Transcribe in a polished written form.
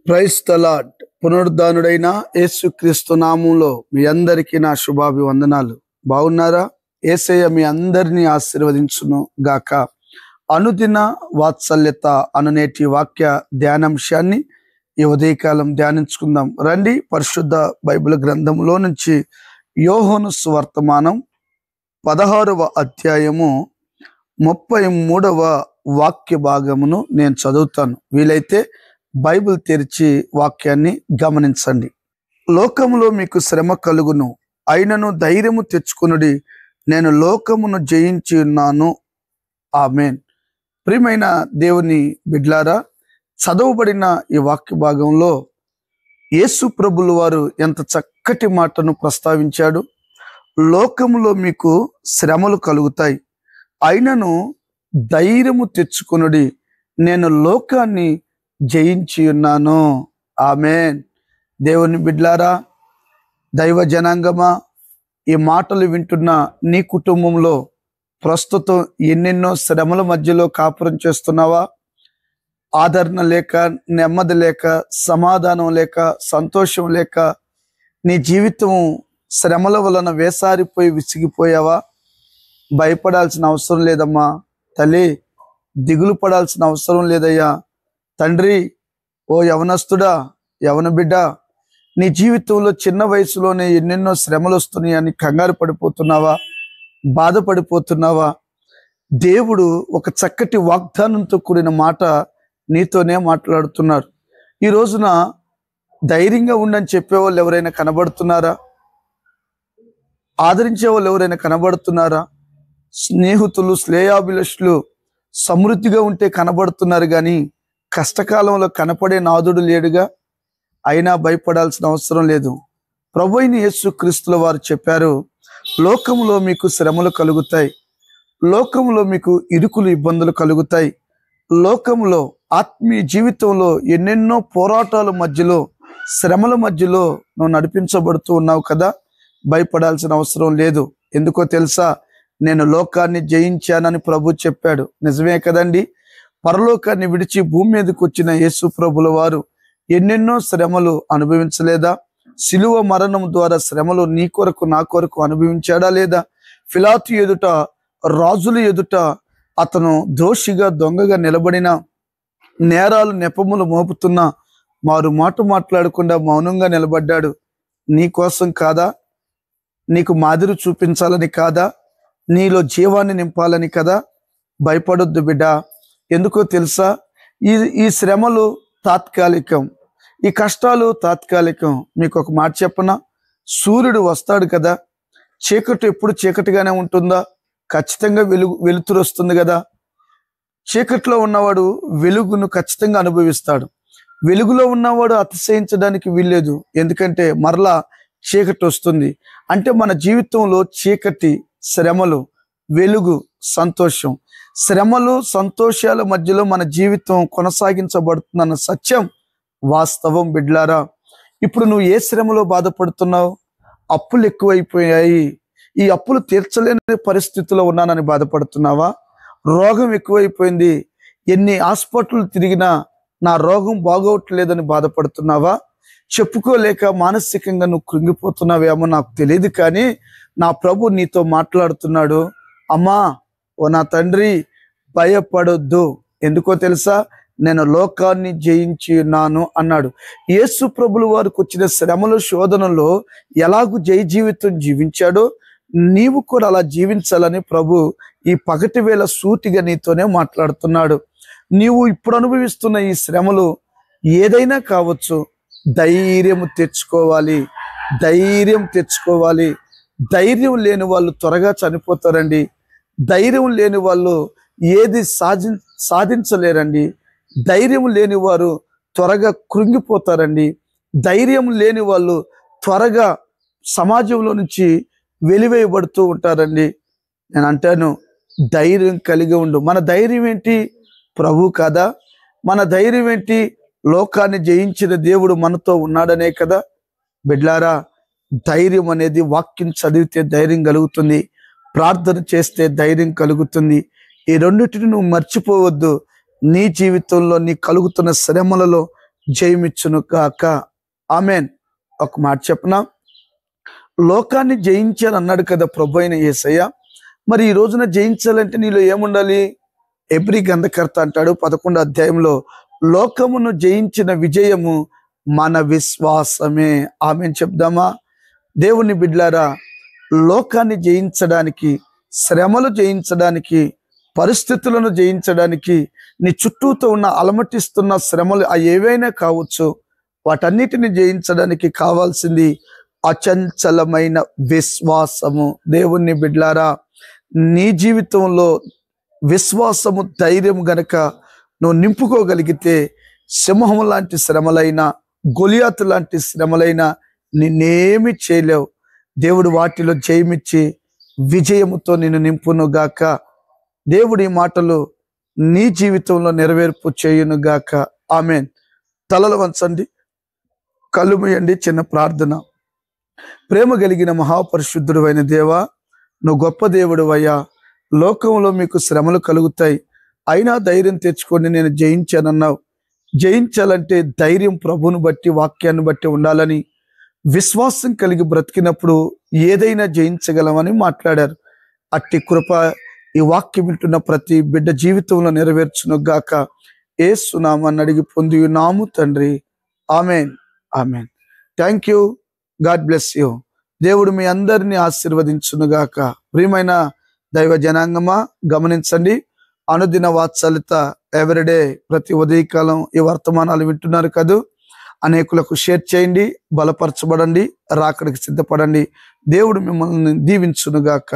Praise the lord. పునరుద్ధానుడైన యేసుక్రీస్తు నామంలో మీ అందరికీ నా శుభాభివందనాలు. బాగున్నారా? యేసయ్య మీ అందరినీ ఆశీర్వదించును గాక. అనుదిన వాత్సల్యత అనునేటి వాక్య ధ్యానాంశాన్ని ఈ ఉదయకాలం ధ్యానించుకుందాం రండి. పరిశుద్ధ బైబిల్ గ్రంథంలో నుంచి యోహాను సువర్తమానం 16వ అధ్యాయము 33వ వాక్య భాగమును నేను చదువుతాను. వీలైతే బైబిల్ తెరిచి వాక్యాన్ని గమనించండి. లోకములో మీకు శ్రమ కలుగును, అయినను ధైర్యము తెచ్చుకునుడి, నేను లోకమును జయించి ఉన్నాను. ఆమేన్. ప్రియమైన దేవుని బిడ్లారా, చదవబడిన ఈ వాక్య భాగంలో యేసు ప్రభులు వారు ఎంత చక్కటి మాటను ప్రస్తావించాడు. లోకములో మీకు శ్రమలు కలుగుతాయి, అయినను ధైర్యము తెచ్చుకునుడి, నేను లోకాన్ని జయించి ఉన్నాను. ఆమేన్. దేవుని బిడ్లారా, దైవ జనాంగమా, ఈ మాటలు వింటున్న నీ కుటుంబంలో ప్రస్తుతం ఎన్నెన్నో శ్రమల మధ్యలో కాపురం చేస్తున్నావా? ఆదరణ లేక, నెమ్మది లేక, సమాధానం లేక, సంతోషం లేక నీ జీవితం శ్రమల వలన వేసారిపోయి విసిగిపోయావా? భయపడాల్సిన అవసరం లేదమ్మా తల్లి, దిగులు పడాల్సిన అవసరం లేదయ్యా తండ్రి. ఓ యవనస్తుడా, యవన బిడ్డ, నీ జీవితంలో చిన్న వయసులోనే ఎన్నెన్నో శ్రమలు వస్తున్నాయని కంగారు పడిపోతున్నావా? బాధపడిపోతున్నావా? దేవుడు ఒక చక్కటి వాగ్దానంతో కూడిన మాట నీతోనే మాట్లాడుతున్నారు. ఈ రోజున ధైర్యంగా ఉండని చెప్పేవాళ్ళు ఎవరైనా కనబడుతున్నారా? ఆదరించే వాళ్ళు ఎవరైనా కనబడుతున్నారా? స్నేహితులు, శ్రేయాభిలాషులు సమృద్ధిగా ఉంటే కనబడుతున్నారు, కానీ కష్టకాలంలో కనపడే నాదుడు లేడుగా. అయినా భయపడాల్సిన అవసరం లేదు. ప్రభువైన యేసుక్రీస్తుల వారు చెప్పారు, లోకములో మీకు శ్రమలు కలుగుతాయి, లోకములో మీకు ఇరుకులు ఇబ్బందులు కలుగుతాయి, లోకములో ఆత్మీయ జీవితంలో ఎన్నెన్నో పోరాటాల మధ్యలో, శ్రమల మధ్యలో నువ్వు నడిపించబడుతూ ఉన్నావు కదా. భయపడాల్సిన అవసరం లేదు. ఎందుకో తెలుసా? నేను లోకాన్ని జయించానని ప్రభు చెప్పాడు. నిజమే కదండి. పరలోకాన్ని విడిచి భూమి మీదకి వచ్చిన యేసు ప్రభుల వారు ఎన్నెన్నో శ్రమలు అనుభవించలేదా? శిలువ మరణం ద్వారా శ్రమలు నీ కొరకు, నా కొరకు అనుభవించాడా లేదా? పిలాతు ఎదుట, రాజుల ఎదుట అతను దోషిగా, దొంగగా నిలబడిన, నేరాలు నెపములు మోపుతున్న మారు మాట మాట్లాడకుండా మౌనంగా నిలబడ్డాడు. నీ కోసం కాదా? నీకు మాదిరి చూపించాలని కాదా? నీలో జీవాన్ని నింపాలని కదా. భయపడొద్దు బిడ్డ. ఎందుకో తెలుసా? ఈ శ్రమలు తాత్కాలికం, ఈ కష్టాలు తాత్కాలికం. మీకు ఒక మాట చెప్పనా? సూర్యుడు వస్తాడు కదా. చీకటి ఎప్పుడు చీకటిగానే ఉంటుందా? ఖచ్చితంగా వెలుతురు వస్తుంది కదా. చీకటిలో ఉన్నవాడు వెలుగును ఖచ్చితంగా అనుభవిస్తాడు. వెలుగులో ఉన్నవాడు అతిశయించడానికి వీల్లేదు, ఎందుకంటే మరలా చీకటి వస్తుంది. అంటే మన జీవితంలో చీకటి, శ్రమలు, వెలుగు, సంతోషం, శ్రమలు, సంతోషాల మధ్యలో మన జీవితం కొనసాగించబడుతుందన్న సత్యం వాస్తవం బిడ్లారా. ఇప్పుడు నువ్వు ఏ శ్రమలో బాధపడుతున్నావు? అప్పులు ఎక్కువైపోయాయి, ఈ అప్పులు తీర్చలేని పరిస్థితిలో ఉన్నానని బాధపడుతున్నావా? రోగం ఎక్కువైపోయింది, ఎన్ని హాస్పిటల్ తిరిగినా నా రోగం బాగోట్లేదని బాధపడుతున్నావా? చెప్పుకోలేక మానసికంగా నువ్వు కృంగిపోతున్నావేమో నాకు తెలియదు, కానీ నా ప్రభు నీతో మాట్లాడుతున్నాడు. అమ్మా, ఓ నా తండ్రి, భయపడొద్దు. ఎందుకో తెలుసా? నేను లోకాన్ని జయించి ఉన్నాను అన్నాడు. యేసు ప్రభులు వారికి వచ్చిన శ్రమలు, శోధనలో ఎలాగూ జయ జీవితం జీవించాడో నీవు కూడా అలా జీవించాలని ప్రభు ఈ పగటి వేళ సూటిగా నీతోనే మాట్లాడుతున్నాడు. నీవు ఇప్పుడు అనుభవిస్తున్న ఈ శ్రమలు ఏదైనా కావచ్చు, ధైర్యము తెచ్చుకోవాలి, ధైర్యం తెచ్చుకోవాలి. ధైర్యం లేని వాళ్ళు త్వరగా చనిపోతారండి. ధైర్యం లేని వాళ్ళు ఏది సాధించలేరండి. ధైర్యం లేని వారు త్వరగా కృంగిపోతారండి. ధైర్యం లేని వాళ్ళు త్వరగా సమాజంలో నుంచి వెలివేయబడుతూ ఉంటారండి. నేను అంటాను, ధైర్యం కలిగి ఉండు. మన ధైర్యం ఏంటి? ప్రభు కదా. మన ధైర్యం ఏంటి? లోకాన్ని జయించిన దేవుడు మనతో ఉన్నాడనే కదా. బిడ్లారా, ధైర్యం అనేది వాక్యం చదివితే ధైర్యం కలుగుతుంది, ప్రార్థన చేస్తే ధైర్యం కలుగుతుంది. ఈ రెండింటిని నువ్వు మర్చిపోవద్దు. నీ జీవితంలో నీ కలుగుతున్న శ్రమలలో జయమిచ్చును కాక. ఆమెన్. ఒక మాట చెప్పనా, లోకాన్ని జయించాను అన్నాడు కదా ప్రభు అయిన యేసయ్య. మరి ఈ రోజున జయించాలంటే నీలో ఏముండాలి? ఎబ్రీ గ్రంథకర్త అంటాడు 11వ అధ్యాయంలో, లోకమును జయించిన విజయము మన విశ్వాసమే. ఆమెన్ చెప్దామా? దేవుని బిడ్లారా, లోకాన్ని జయించడానికి, శ్రమలు జయించడానికి, పరిస్థితులను జయించడానికి, నీ చుట్టూతో ఉన్న అలమటిస్తున్న శ్రమలు ఏవైనా కావచ్చు, వాటన్నిటిని జయించడానికి కావాల్సింది అచంచలమైన విశ్వాసము. దేవుని బిడ్లారా, నీ జీవితంలో విశ్వాసము, ధైర్యం గనక నువ్వు నింపుకోగలిగితే, సింహం లాంటి శ్రమలైనా, గొలియాతు లాంటి శ్రమలైనా నిన్నేమి చేయలేవు. దేవుడు వాటిలో జయమిచ్చి విజయముతో నిన్ను నింపునుగాక. దేవుడి మాటలు నీ జీవితంలో నెరవేర్పు చేయునుగాక. ఆమెన్. తలలు వంచండి, కళ్ళు మూయండి. చిన్న ప్రార్థన. ప్రేమ కలిగిన మహాపరిశుద్ధుడు అయిన దేవా, నువ్వు గొప్ప దేవుడు అయ్యా. లోకంలో మీకు శ్రమలు కలుగుతాయి, అయినా ధైర్యం తెచ్చుకొని నేను జయించానన్నావు. జయించాలంటే ధైర్యం ప్రభువును బట్టి, వాక్యాన్ని బట్టి ఉండాలని, విశ్వాసం కలిగి బ్రతికినప్పుడు ఏదైనా జయించగలమని మాట్లాడారు. అట్టి కృప ఈ వాక్యం వింటున్న ప్రతి బిడ్డ జీవితంలో నెరవేర్చును గాక. యేసు నామమున అడిగి పొంది ఉన్నాము తండ్రి. Amen. Amen. Thank you. God bless you. దేవుడు మీ అందరినీ ఆశీర్వదించును గాక. ప్రియమైన దైవ జనాంగమా, గమనించండి. అనుదిన వాత్సల్యత ఎవ్రీడే, ప్రతి ఉదయకాలం ఈ వర్తమానాలు వింటున్నారు కదా, అనేకులకు షేర్ చేయండి, బలపరచబడండి, రాకడికి సిద్ధపడండి. దేవుడు మిమ్మల్ని దీవించునుగాక.